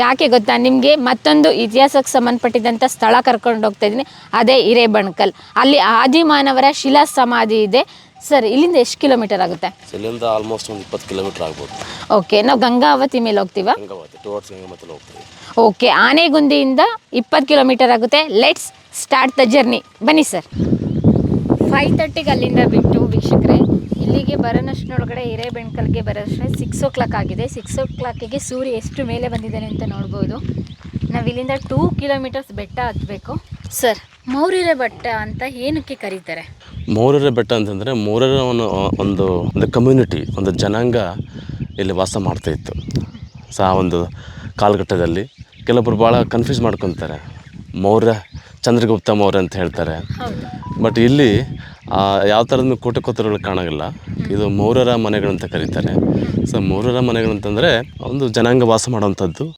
ಯಾಕೆ ಗೊತ್ತಾ ನಿಮಗೆ ಮತ್ತೊಂದು ಇತಿಹಾಸಕ್ಕೆ ಸಂಬಂಧಪಟ್ಟಿದ್ದಂಥ ಸ್ಥಳ ಕರ್ಕೊಂಡು ಹೋಗ್ತಾ ಇದ್ದೀನಿ, ಅದೇ ಹಿರೇಬಣಕಲ್. ಅಲ್ಲಿ ಆದಿಮಾನವರ ಶಿಲಾ ಸಮಾಧಿ ಇದೆ. ಸರ್ ಇಲ್ಲಿಂದ ಎಷ್ಟು ಕಿಲೋಮೀಟರ್ ಆಗುತ್ತೆ? ಇಲ್ಲಿಂದ ಆಲ್ಮೋಸ್ಟ್ ಒಂದು 20 ಕಿಲೋಮೀಟರ್ ಆಗ್ಬೋದು. ಓಕೆ, ನಾವು ಗಂಗಾವತಿ ಮೇಲೆ ಹೋಗ್ತೀವಾ? ಗಂಗಾವತಿ ಟುವರ್ಡ್ಸ್ ಗಂಗಾವತಿ ಹೋಗ್ತೀವಿ. ಓಕೆ, ಆನೆಗುಂದಿಯಿಂದ 20 ಕಿಲೋಮೀಟರ್ ಆಗುತ್ತೆ. Let's start the journey. ಬನ್ನಿ ಸರ್. 5:30ಗೆ ಅಲ್ಲಿಂದ ಬಿಟ್ಟು ವೀಕ್ಷಕರೇ ಇಲ್ಲಿಗೆ ಬರೋನಷ್ಟರೊಳಗಡೆ ಹಿರೇಬೆಣಕಲ್ಗೆ ಬರೋಷ್ಟೇ 6 o'clock ಆಗಿದೆ. 6 o'clockಗೆ ಸೂರ್ಯ ಎಷ್ಟು ಮೇಲೆ ಬಂದಿದ್ದಾನೆ ಅಂತ ನೋಡ್ಬೋದು. ನಾವಿಲ್ಲಿಂದ 2 ಕಿಲೋಮೀಟರ್ಸ್ ಬೆಟ್ಟ ಹತ್ತಬೇಕು. ಸರ್, ಮೌರ್ಯರ ಬೆಟ್ಟ ಅಂತ ಏನಕ್ಕೆ ಕರೀತಾರೆ? ಮೌರ್ಯರ ಬೆಟ್ಟ ಅಂತಂದರೆ ಮೌರ್ಯರ ಒಂದು ಕಮ್ಯುನಿಟಿ, ಒಂದು ಜನಾಂಗ ಇಲ್ಲಿ ವಾಸ ಮಾಡ್ತಾಯಿತ್ತು. ಸೊ ಆ ಒಂದು ಕಾಲಘಟ್ಟದಲ್ಲಿ ಕೆಲವೊಬ್ಬರು ಭಾಳ ಕನ್ಫ್ಯೂಸ್ ಮಾಡ್ಕೊತಾರೆ. ಮೌರ್ಯ, ಚಂದ್ರಗುಪ್ತ ಮೌರ್ಯ ಅಂತ ಹೇಳ್ತಾರೆ. ಬಟ್ ಇಲ್ಲಿ ಯಾವ ಥರದ ಕೋಟೆಕೊತ್ತರಗಳು ಕಾಣೋಲ್ಲ. ಇದು ಮೌರ್ಯರ ಮನೆಗಳಂತ ಕರೀತಾರೆ. ಸೊ ಮೌರ್ಯರ ಮನೆಗಳಂತಂದರೆ ಒಂದು ಜನಾಂಗ ವಾಸ ಮಾಡೋವಂಥದ್ದು.